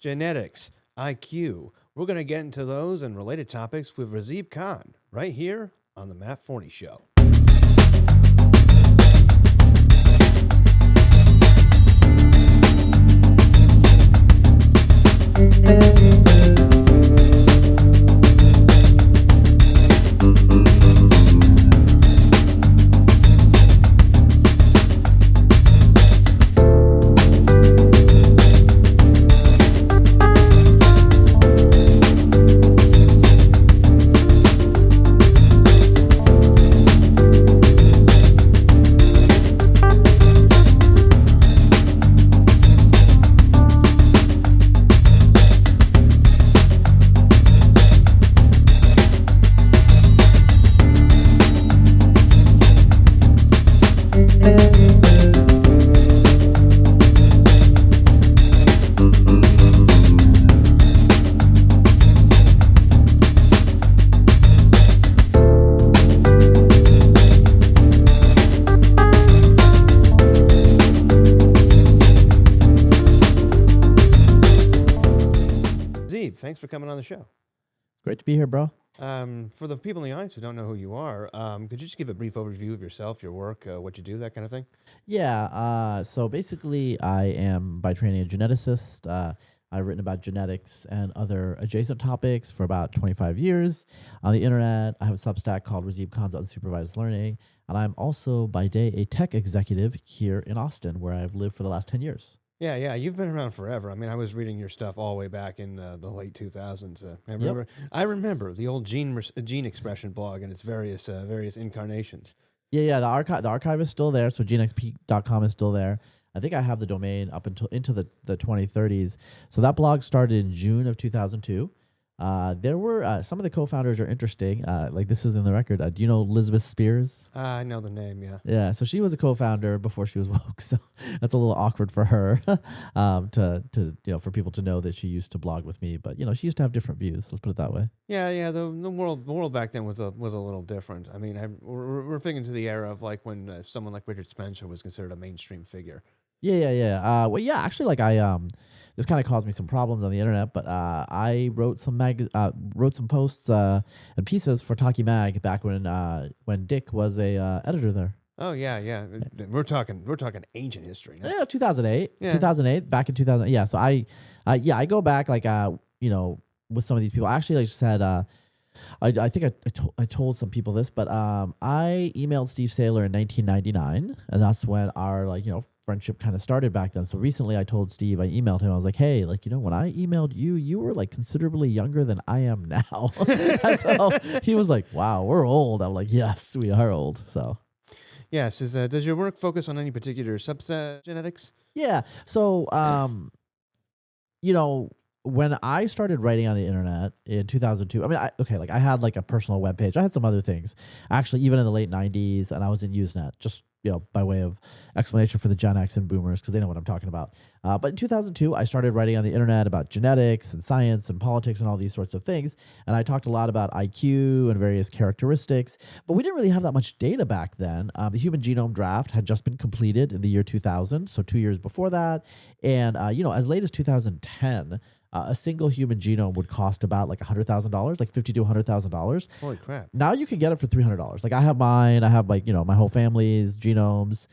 genetics, IQ. We're going to get into those and related topics with Razib Khan right here on the Matt Forney Show. Thanks for coming on the show. Great to be here, bro. For the people in the audience who don't know who you are, could you just give a brief overview of yourself, your work, what you do, that kind of thing? Yeah. So basically, I am by training a geneticist. I've written about genetics and other adjacent topics for about 25 years on the internet. I have a Substack called Razib Khan's Unsupervised Learning, and I'm also by day a tech executive here in Austin, where I've lived for the last 10 years. Yeah, you've been around forever. I mean, I was reading your stuff all the way back in the late 2000s. I remember the old gene expression blog and its various incarnations. Yeah. The archive is still there, so genexp.com is still there. I think I have the domain up until into the 2030s. So that blog started in June of 2002. There were some of the co-founders are interesting. Like this is in the record. Do you know Elizabeth Spears? I know the name. Yeah. Yeah. So she was a co-founder before she was woke. So that's a little awkward for her, for people to know that she used to blog with me. But she used to have different views. Let's put it that way. Yeah. The world back then was a little different. I mean, we're thinking to the era of like when someone like Richard Spencer was considered a mainstream figure. Yeah. Actually, like this kind of caused me some problems on the internet, but I wrote some posts and pieces for Talkie Mag back when Dick was a editor there. Oh yeah. We're talking ancient history now. Yeah, 2008. Yeah. 2008, back in 2000. Yeah, so I go back with some of these people. I actually said I think I told some people this, but I emailed Steve Saylor in 1999, and that's when our friendship kind of started back then. So recently I told Steve, I emailed him, I was like, hey, when I emailed you, you were like considerably younger than I am now. So he was like, wow, we're old. I'm like, yes, we are old. So yes. Does your work focus on any particular subset genetics? Yeah. So when I started writing on the internet in 2002, I had like a personal webpage. I had some other things, actually, even in the late 90s, and I was in Usenet, just by way of explanation for the Gen X and Boomers, because they know what I'm talking about. But in 2002, I started writing on the internet about genetics and science and politics and all these sorts of things, and I talked a lot about IQ and various characteristics, but we didn't really have that much data back then. The Human Genome Draft had just been completed in the year 2000, so 2 years before that, and as late as 2010, a single human genome would cost about like $100,000, like $50,000 to $100,000. Holy crap! Now you can get it for $300. Like I have mine. I have my whole family's genomes.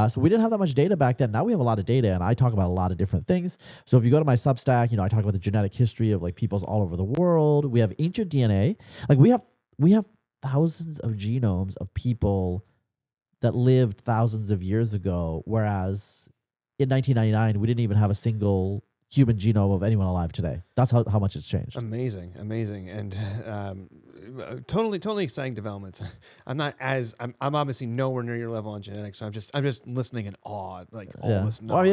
So we didn't have that much data back then. Now we have a lot of data, and I talk about a lot of different things. So if you go to my Substack, I talk about the genetic history of like peoples all over the world. We have ancient DNA. Like we have thousands of genomes of people that lived thousands of years ago, whereas in 1999 we didn't even have a single human genome of anyone alive today. That's how much it's changed. Amazing, and totally exciting developments. I'm obviously nowhere near your level on genetics. So I'm just listening in awe, like all this. Well,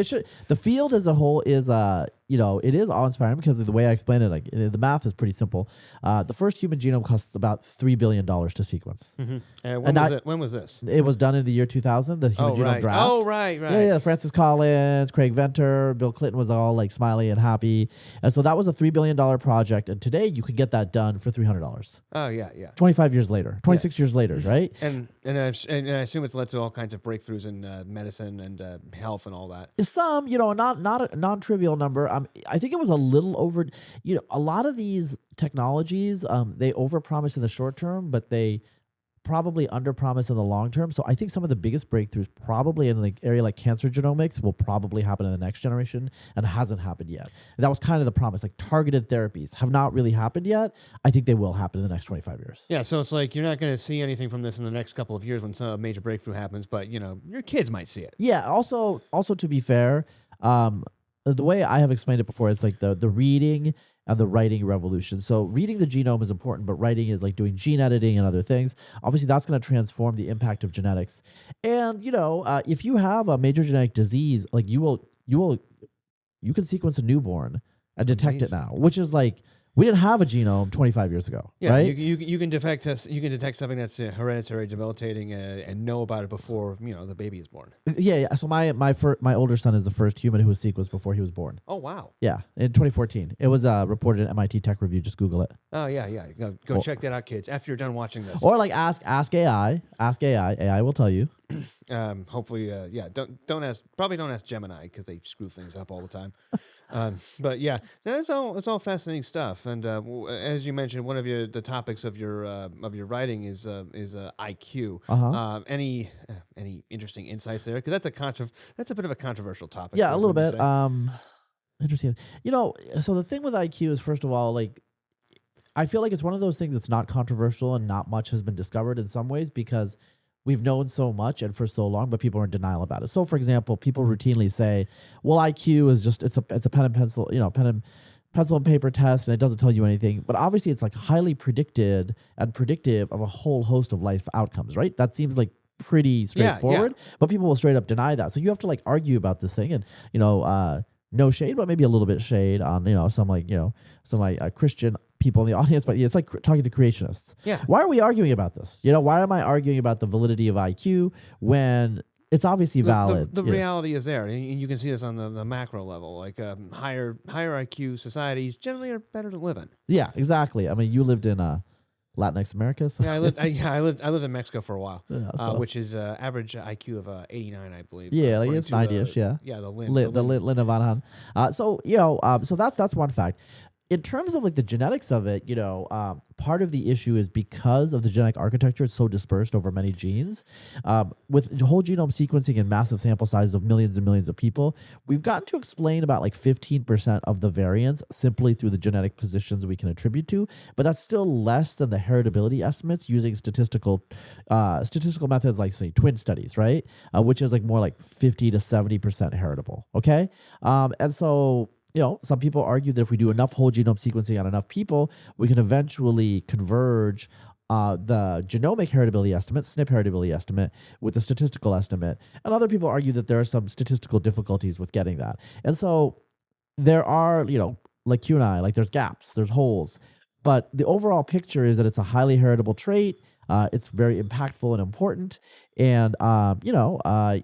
the field as a whole is it is awe-inspiring because of the way I explain it. Like the math is pretty simple. The first human genome costs about $3 billion to sequence. Mm-hmm. When was this? It was done in the year 2000. The human genome draft. Oh, right. Yeah. Francis Collins, Craig Venter, Bill Clinton was all like smiley and happy, and so that was a $3 billion project. And today you could get that done for $300. Oh yeah. 25 years later, 26 years later, right? And I assume it's led to all kinds of breakthroughs in medicine and health and all that. Some, not a non-trivial number. I think it was a little over. A lot of these technologies, they overpromise in the short term, but they probably underpromise in the long term. So I think some of the biggest breakthroughs probably in the area like cancer genomics will probably happen in the next generation and hasn't happened yet. And that was kind of the promise. Like targeted therapies have not really happened yet. I think they will happen in the next 25 years. Yeah, so it's like you're not going to see anything from this in the next couple of years when some major breakthrough happens, but your kids might see it. Yeah. Also to be fair, the way I have explained it before, it's like the reading and the writing revolution. So reading the genome is important, but writing is like doing gene editing and other things. Obviously, that's going to transform the impact of genetics. And if you have a major genetic disease, like you can sequence a newborn and detect it now, which is like we didn't have a genome 25 years ago. Yeah, right? you can detect something that's hereditary, debilitating, and know about it before the baby is born. Yeah. So my older son is the first human who was sequenced before he was born. Oh wow. Yeah, in 2014, it was reported in MIT Tech Review. Just Google it. Oh yeah. Go check that out, kids. After you're done watching this, or like ask AI. Ask AI. AI will tell you. Hopefully, don't ask Gemini because they screw things up all the time. But yeah, it's all fascinating stuff. And as you mentioned, one of the topics of your writing is IQ. Any interesting insights there? Because that's a bit of a controversial topic. Yeah, a little bit. Interesting. So the thing with IQ is, first of all, like I feel like it's one of those things that's not controversial and not much has been discovered in some ways because we've known so much and for so long, but people are in denial about it. So, for example, people routinely say, "Well, IQ is just it's a pen and pencil, pencil and paper test, and it doesn't tell you anything." But obviously, it's like highly predicted and predictive of a whole host of life outcomes, right? That seems like pretty straightforward, but people will straight up deny that. So you have to like argue about this thing, and no shade, but maybe a little bit shade on some Christian people in the audience, but it's like talking to creationists. Yeah. Why are we arguing about this? Why am I arguing about the validity of IQ when it's obviously valid? The reality is there, and you can see this on the macro level. Like higher IQ societies generally are better to live in. Yeah, exactly. I mean, you lived in Latinx America. So. Yeah, I lived in Mexico for a while, which is average IQ of 89, I believe. Yeah, like it's 90ish. Yeah. Yeah, the Lin of Van Han. So that's one fact. In terms of like the genetics of it, part of the issue is because of the genetic architecture, it's so dispersed over many genes. With whole genome sequencing and massive sample sizes of millions and millions of people, we've gotten to explain about like 15% of the variance simply through the genetic positions we can attribute to, but that's still less than the heritability estimates using statistical methods like, say, twin studies, right? Which is like more like 50 to 70% heritable, okay? And so... some people argue that if we do enough whole genome sequencing on enough people, we can eventually converge the genomic heritability estimate, SNP heritability estimate, with the statistical estimate. And other people argue that there are some statistical difficulties with getting that. And so there are, lacunae, like there's gaps, there's holes. But the overall picture is that it's a highly heritable trait. It's very impactful and important. And,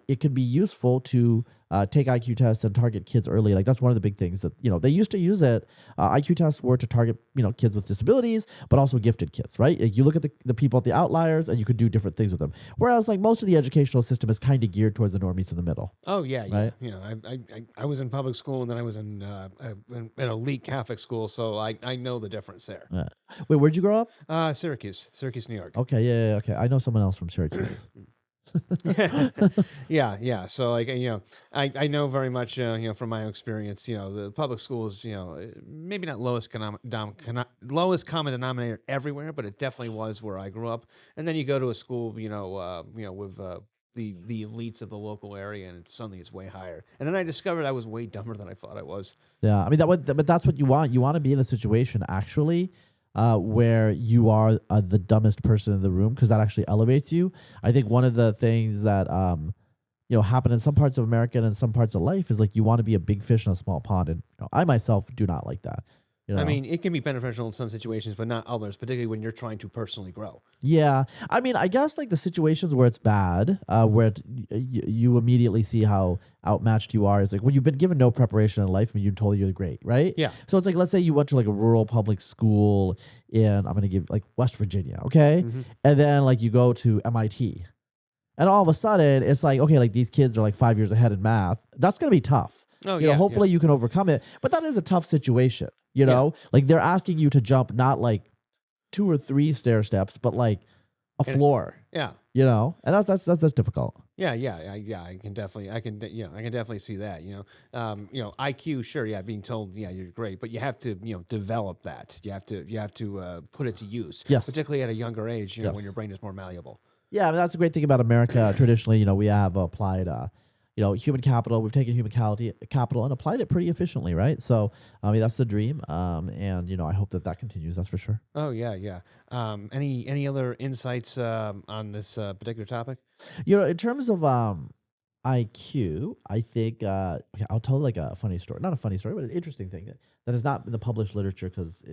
it can be useful to take IQ tests and target kids early. Like that's one of the big things that, they used to use it. IQ tests were to target, kids with disabilities, but also gifted kids, right? Like, you look at the people at the outliers and you could do different things with them. Whereas like most of the educational system is kind of geared towards the normies in the middle. Oh yeah. Right? I was in public school and then I was in an elite Catholic school. So I know the difference there. Wait, where'd you grow up? Syracuse, New York. Okay. Yeah. Okay. I know someone else from Syracuse. Yeah. So like I know very much from my own experience. The public schools, maybe not lowest common denominator everywhere, but it definitely was where I grew up. And then you go to a school, with the elites of the local area, and suddenly it's way higher. And then I discovered I was way dumber than I thought I was. Yeah, I mean but that's what you want. You want to be in a situation actually. Where you are the dumbest person in the room, because that actually elevates you. I think one of the things that happen in some parts of America and in some parts of life is like you want to be a big fish in a small pond, and I myself do not like that. I mean, it can be beneficial in some situations, but not others, particularly when you're trying to personally grow. Yeah. I mean, I guess like the situations where it's bad, where you immediately see how outmatched you are is like when you've been given no preparation in life and you're told you're great, right? Yeah. So it's like, let's say you went to like a rural public school in, I'm going to give like West Virginia, okay? Mm-hmm. And then like you go to MIT. And all of a sudden it's like, okay, like these kids are like 5 years ahead in math. That's going to be tough. Oh, You know, yeah. hopefully you can overcome it. But that is a tough situation. You know, like they're asking you to jump not like 2 or 3 stair steps, but like a floor. Yeah. You know, and that's difficult. Yeah, I can definitely, I can definitely see that. IQ, sure, yeah, being told, yeah, you're great, but you have to, develop that. You have to put it to use. Yes. Particularly at a younger age, when Yes. your brain is more malleable. Yeah, I mean, that's a great thing about America. Traditionally, we have applied, human capital. We've taken human capital and applied it pretty efficiently, right? So, I mean, that's the dream. And I hope that continues. That's for sure. Oh yeah. Any other insights on this particular topic? In terms of IQ, I think okay, I'll tell like a funny story. Not a funny story, but an interesting thing that is not in the published literature because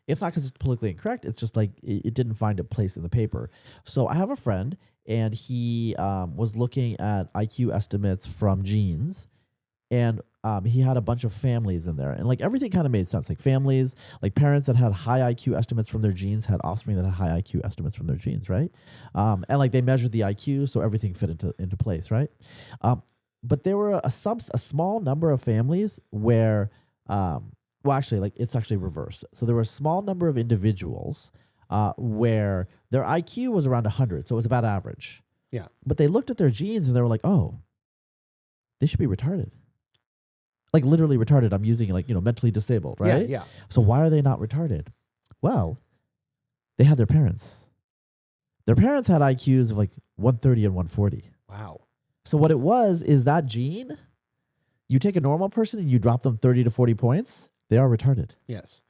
it's not because it's politically incorrect. It's just like it didn't find a place in the paper. So I have a friend, and he was looking at IQ estimates from genes, and he had a bunch of families in there, and like everything kind of made sense. Like families, like parents that had high IQ estimates from their genes had offspring that had high IQ estimates from their genes, right? And like they measured the IQ, so everything fit into place, right? But there were a small number of families where, well, actually, like it's actually reversed. So there were a small number of individuals where their IQ was around 100, so it was about average. Yeah. But they looked at their genes and they were like, oh, they should be retarded. Like literally retarded. I'm using like, mentally disabled, right? Yeah. So why are they not retarded? Well, they had their parents. Their parents had IQs of like 130 and 140. Wow. So what it was is that gene, you take a normal person and you drop them 30 to 40 points, they are retarded. Yes.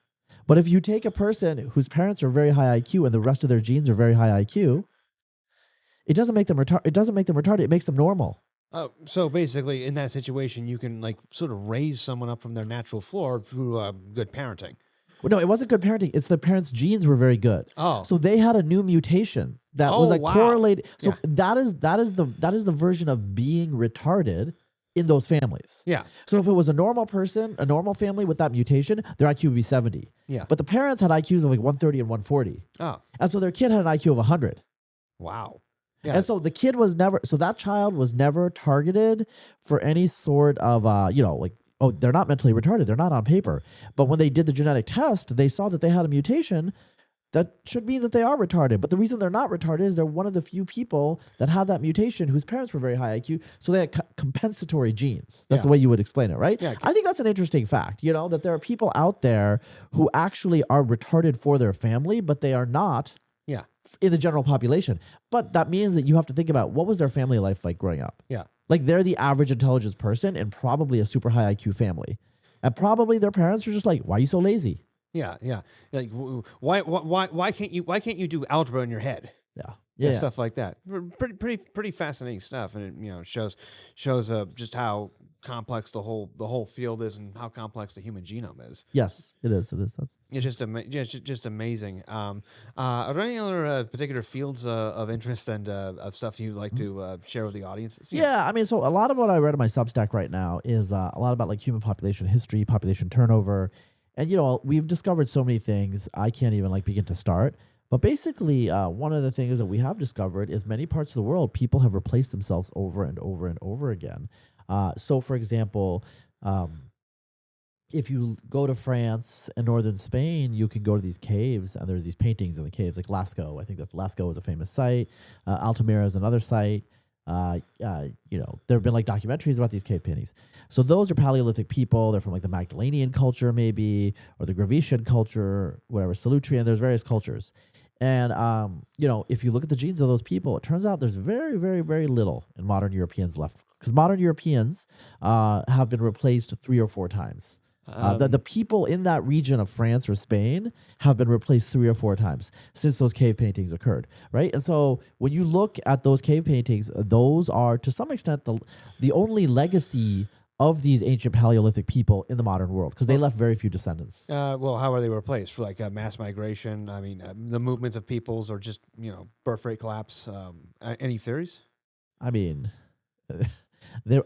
But if you take a person whose parents are very high IQ and the rest of their genes are very high IQ, it doesn't make them retarded. It makes them normal. Oh, so basically, in that situation, you can like sort of raise someone up from their natural floor through good parenting. Well, no, it wasn't good parenting. It's the parents' genes were very good. Oh, so they had a new mutation that was like wow. correlated. So Yeah. that is the version of being retarded in those families. Yeah. So if it was a normal person, a normal family with that mutation, their IQ would be 70. Yeah. But the parents had IQs of like 130 and 140. Oh, And so their kid had an IQ of 100. wow. Yeah. And so the kid was never, so that child was never targeted for any sort of, like, oh, they're not mentally retarded. They're not on paper. But when they did the genetic test, they saw that they had a mutation that should mean that they are retarded. But the reason they're not retarded is they're one of the few people that had that mutation whose parents were very high IQ. So they had compensatory genes. That's the way you would explain it, right? Yeah. I think that's an interesting fact, that there are people out there who actually are retarded for their family, but they are not Yeah. in the general population. But that means that you have to think about what was their family life like growing up. Yeah. Like they're the average intelligence person and probably a super high IQ family. And probably their parents are just like, why are you so lazy? Yeah. Like, why can't you do algebra in your head? Yeah. Yeah. Stuff like that. Pretty fascinating stuff, and it shows just how complex the whole field is and how complex the human genome is. Yes, it is. That's It's just amazing. Are there any other particular fields of interest and of stuff you'd like to share with the audience? Yeah, I mean, so a lot of what I read in my Substack right now is a lot about like human population history, population turnover, and we've discovered so many things I can't even like begin to start. But basically, one of the things that we have discovered is many parts of the world, people have replaced themselves over and over and over again. So, for example, if you go to France and northern Spain, you can go to these caves, and there's these paintings in the caves, like Lascaux. I think Lascaux is a famous site. Altamira is another site. There have been like documentaries about these cave paintings. So those are Paleolithic people. They're from like the Magdalenian culture, maybe, or the Gravitian culture, whatever, Salutrian. There's various cultures. And, if you look at the genes of those people, it turns out there's very, very, very little in modern Europeans left. Because modern Europeans have been replaced 3 or 4 times. The people in that region of France or Spain have been replaced 3 or 4 times since those cave paintings occurred, right? And so when you look at those cave paintings, those are, to some extent, the only legacy of these ancient Paleolithic people in the modern world, because they left very few descendants. Well, how are they replaced? For like mass migration? I mean, the movements of peoples, or just birth rate collapse? Any theories? I mean,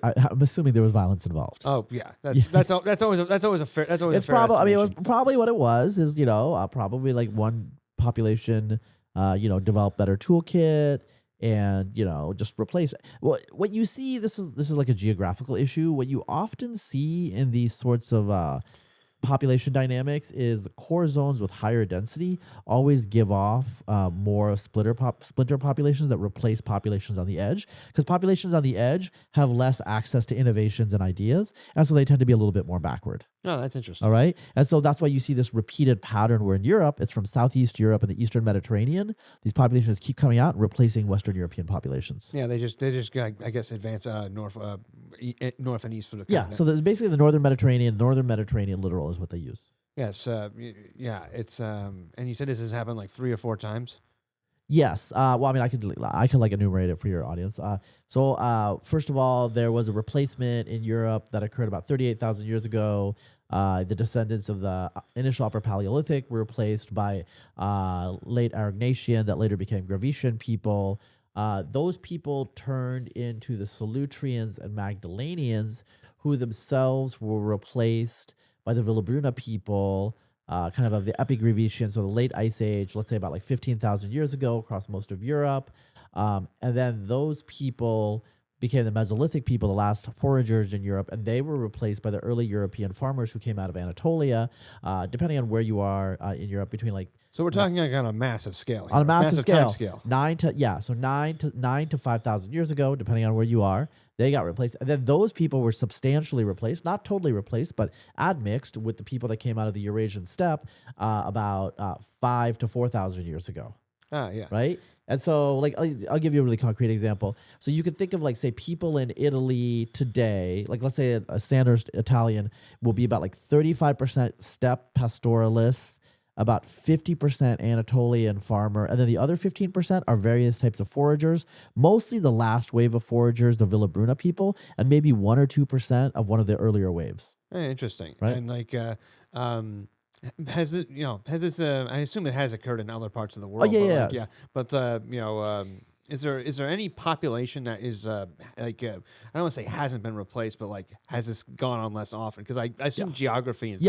I'm assuming there was violence involved. Oh yeah, that's always a fair. It's probably. I mean, it was probably what it was. Is probably like one population, developed better toolkit, and just replace it. Well, what you see, this is like a geographical issue. What you often see in these sorts of population dynamics is the core zones with higher density always give off more splinter populations that replace populations on the edge, because populations on the edge have less access to innovations and ideas, and so they tend to be a little bit more backward. Oh, that's interesting. All right. And so that's why you see this repeated pattern where in Europe, it's from Southeast Europe and the Eastern Mediterranean, these populations keep coming out and replacing Western European populations. Yeah, they just I guess advance north and east for the Yeah. continent. So there's basically the Northern Mediterranean littoral is what they use. Yes, yeah, it's and you said this has happened like 3 or 4 times. Yes. Well, I mean, I could like enumerate it for your audience. So first of all, there was a replacement in Europe that occurred about 38,000 years ago. The descendants of the initial Upper Paleolithic were replaced by late Aurignacian that later became Gravettian people. Those people turned into the Solutreans and Magdalenians, who themselves were replaced by the Villabruna people, kind of the Epigravettian, so the late Ice Age, let's say about like 15,000 years ago across most of Europe. And then those people became the Mesolithic people, the last foragers in Europe, and they were replaced by the early European farmers who came out of Anatolia, depending on where you are in Europe, between like... So we're talking like on a massive scale. On a massive time scale. scale. 9 to 5,000 years ago, depending on where you are, they got replaced. And then those people were substantially replaced, not totally replaced, but admixed with the people that came out of the Eurasian steppe about 5 to 4,000 years ago. Ah, yeah. Right? And so, like, I'll give you a really concrete example. So you could think of, like, say, people in Italy today, like, let's say a standard Italian will be about, like, 35% steppe pastoralists, about 50% Anatolian farmer, and then the other 15% are various types of foragers, mostly the last wave of foragers, the Villabruna people, and maybe 1 or 2% of one of the earlier waves. Interesting. Right? And like, has it, has this, I assume it has occurred in other parts of the world. yeah. But, but is there any population that is like, I don't want to say hasn't been replaced, but like, has this gone on less often? Because I assume geography and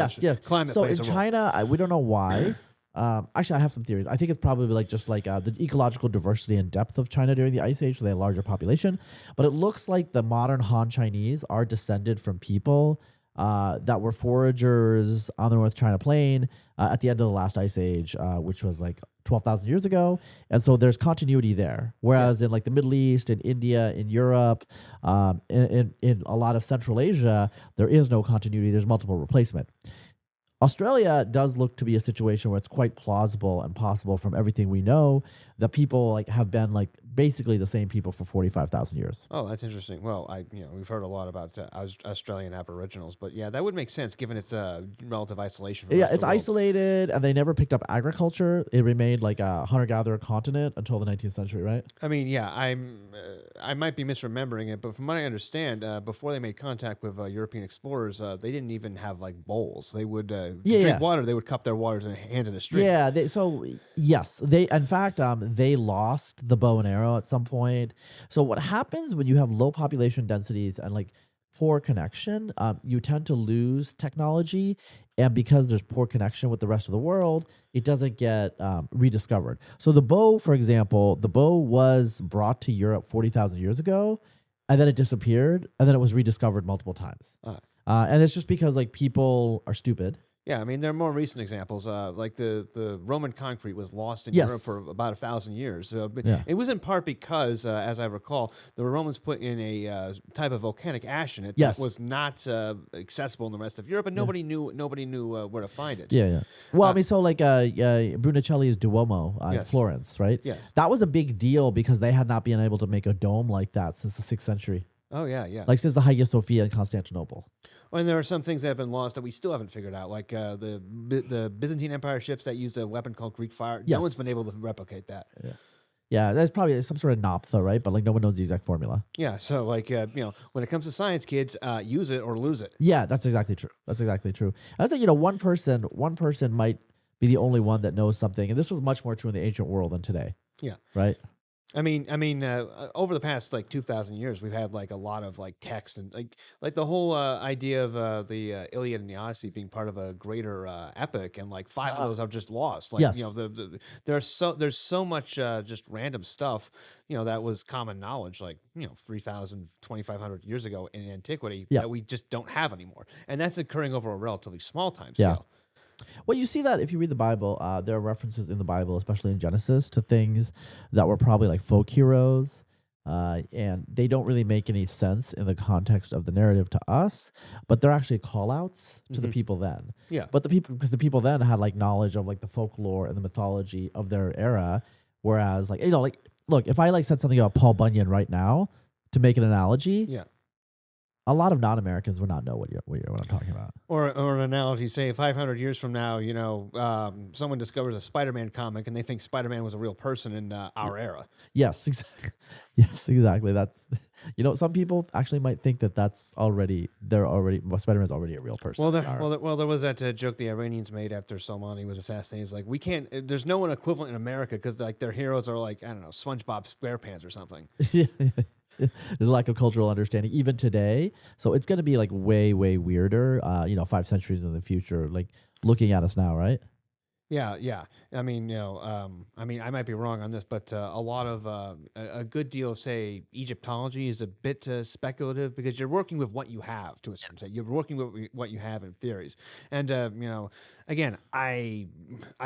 climate So plays in a role. China, we don't know why. Actually, I have some theories. I think it's probably like just like the ecological diversity and depth of China during the Ice Age, so they had a larger population. But it looks like the modern Han Chinese are descended from people that were foragers on the North China Plain at the end of the last Ice Age, which was like 12,000 years ago. And so there's continuity there. Whereas in like the Middle East, in India, in Europe, in a lot of Central Asia, there is no continuity. There's multiple replacement. Australia does look to be a situation where it's quite plausible and possible from everything we know that people like have been like basically the same people for 45,000 years. Oh, that's interesting. Well, we've heard a lot about Australian Aboriginals, but yeah, that would make sense given its relative isolation. From It's isolated, and they never picked up agriculture. It remained like a hunter-gatherer continent until the 19th century, right? I mean, yeah, I might be misremembering it, but from what I understand, before they made contact with European explorers, they didn't even have like bowls. They would drink water. They would cup their waters in hands in a stream. Yeah. In fact, they lost the bow and arrow at some point. So what happens when you have low population densities and like poor connection, you tend to lose technology, and because there's poor connection with the rest of the world, it doesn't get rediscovered. So the bow, for example, was brought to Europe 40,000 years ago, and then it disappeared, and then it was rediscovered multiple times. And it's just because like people are stupid. Yeah, I mean, there are more recent examples. Like the Roman concrete was lost in Europe for about 1,000 years. But it was in part because, as I recall, the Romans put in a type of volcanic ash in it that was not accessible in the rest of Europe, and nobody knew where to find it. Yeah. Well, I mean, so like Brunelleschi's Duomo in Florence, right? Yes. That was a big deal because they had not been able to make a dome like that since the 6th century. Oh, yeah. Like since the Hagia Sophia in Constantinople. Well, and there are some things that have been lost that we still haven't figured out, like the Byzantine Empire ships that used a weapon called Greek fire. Yes. No one's been able to replicate that. Yeah, that's probably some sort of naphtha, right? But like no one knows the exact formula. Yeah, so like when it comes to science, kids, use it or lose it. Yeah, that's exactly true. I was like, one person might be the only one that knows something, and this was much more true in the ancient world than today. Yeah. Right. Over the past like 2,000 years, we've had like a lot of like text and like the whole idea of the Iliad and the Odyssey being part of a greater epic, and like five of those are just lost. Like Yes. there's so much just random stuff, that was common knowledge, like 3,000, 2,500 years ago in antiquity Yeah. that we just don't have anymore, and that's occurring over a relatively small time Yeah. scale. Well, you see that if you read the Bible, there are references in the Bible, especially in Genesis, to things that were probably like folk heroes, and they don't really make any sense in the context of the narrative to us, but they're actually call outs to the people then. Yeah. But because the people then had like knowledge of like the folklore and the mythology of their era, whereas like, like, look, if I like said something about Paul Bunyan right now to make an analogy, Yeah. a lot of non-Americans would not know what I'm talking about. Or an analogy, say 500 years from now, someone discovers a Spider-Man comic and they think Spider-Man was a real person in our era. Yes, exactly. Yes, exactly. That's some people actually might think that Spider-Man's already a real person. Well, there was that joke the Iranians made after Soleimani was assassinated. It's like, we can't. There's no one equivalent in America because like their heroes are like, I don't know, SpongeBob SquarePants or something. Yeah. There's a lack of cultural understanding even today. So it's going to be like way, way weirder, 5 centuries in the future, like looking at us now, right? Yeah. I mean, I might be wrong on this, but a lot of a good deal of, say, Egyptology is a bit speculative because you're working with what you have to a certain extent. You're working with what you have in theories, and again, I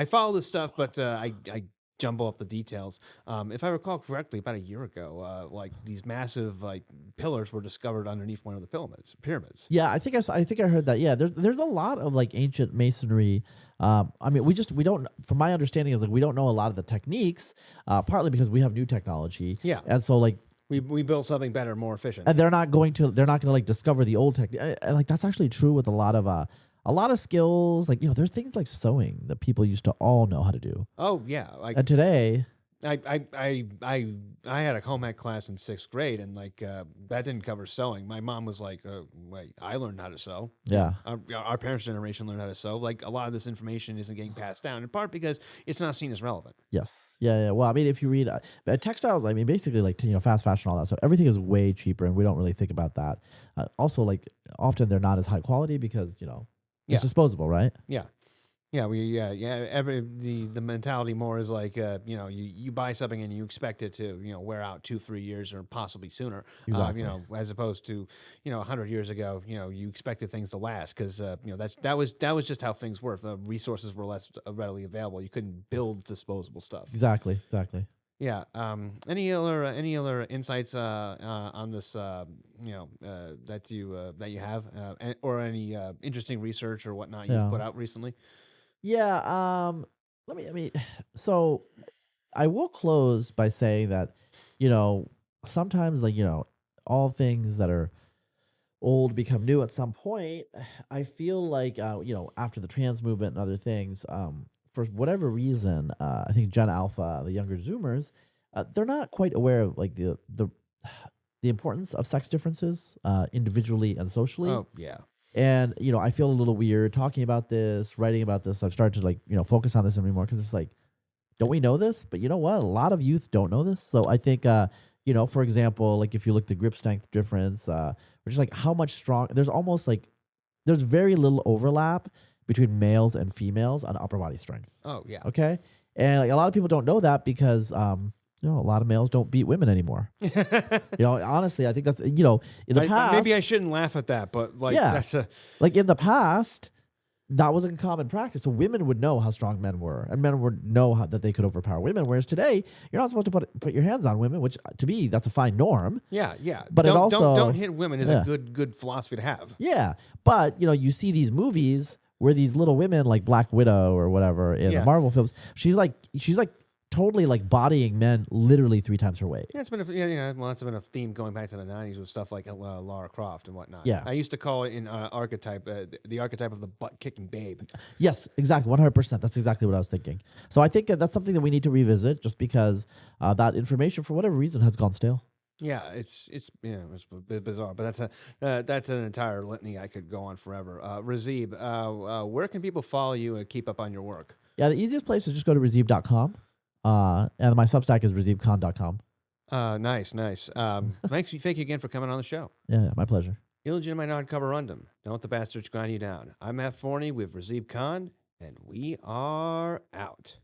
follow this stuff, but I jumble up the details. If I recall correctly, about a year ago, like these massive like pillars were discovered underneath one of the pyramids. Yeah, I think I heard that. Yeah, there's a lot of like ancient masonry. We don't. From my understanding, is like we don't know a lot of the techniques, partly because we have new technology. Yeah, and so like we built something better, more efficient. And they're not going to like discover the old technique. And like that's actually true with a lot of skills. Like there's things like sewing that people used to all know how to do. Oh yeah, and today. I had a home ec class in 6th grade, and like that didn't cover sewing. My mom was like, "Wait, I learned how to sew." Yeah, our parents' generation learned how to sew. Like a lot of this information isn't getting passed down, in part because it's not seen as relevant. Yes, yeah. Well, I mean, if you read textiles, I mean, basically like fast fashion, all that stuff, everything is way cheaper, and we don't really think about that. Also, like often they're not as high quality because it's disposable, right? Yeah. Yeah, the mentality more is like you buy something and you expect it to wear out 2-3 years or possibly sooner. Exactly. As opposed to 100 years ago, you expected things to last because that was just how things were. The resources were less readily available. You couldn't build disposable stuff. Exactly. Yeah. Any other insights on this that you have or any interesting research or whatnot you've put out recently? Yeah. So I will close by saying that, sometimes like, all things that are old become new at some point. I feel like, after the trans movement and other things, for whatever reason, I think Gen Alpha, the younger Zoomers, they're not quite aware of like the importance of sex differences, individually and socially. Oh yeah. And, I feel a little weird talking about this, writing about this. I've started to like, focus on this anymore because it's like, don't we know this? But you know what? A lot of youth don't know this. So I think, for example, like if you look at the grip strength difference, which is like how much strong, there's very little overlap between males and females on upper body strength. Oh yeah. Okay. And like a lot of people don't know that because, a lot of males don't beat women anymore. Honestly, I think that's in the past. Maybe I shouldn't laugh at that, but like that's like in the past, that was a common practice. So women would know how strong men were, and men would know that they could overpower women. Whereas today, you're not supposed to put your hands on women, which to me that's a fine norm. Yeah. But don't hit women is a good philosophy to have. Yeah, but you see these movies where these little women like Black Widow or whatever in the Marvel films, she's like totally like bodying men literally 3 times her weight. Yeah, it's been that's been a theme going back to the 90s with stuff like Lara Croft and whatnot. Yeah, I used to call it in archetype the archetype of the butt kicking babe. Yes, exactly, 100%. That's exactly what I was thinking. So I think that's something that we need to revisit, just because that information for whatever reason has gone stale. Yeah, it's a bit bizarre, but that's an entire litany I could go on forever. Razib, where can people follow you and keep up on your work? Yeah, the easiest place is just go to razib.com. And my Substack is razibkhan.com. Nice. Thank you again for coming on the show. Yeah, my pleasure. Illegitimate non-coverundum. Don't let the bastards grind you down. I'm Matt Forney with Razib Khan, and we are out.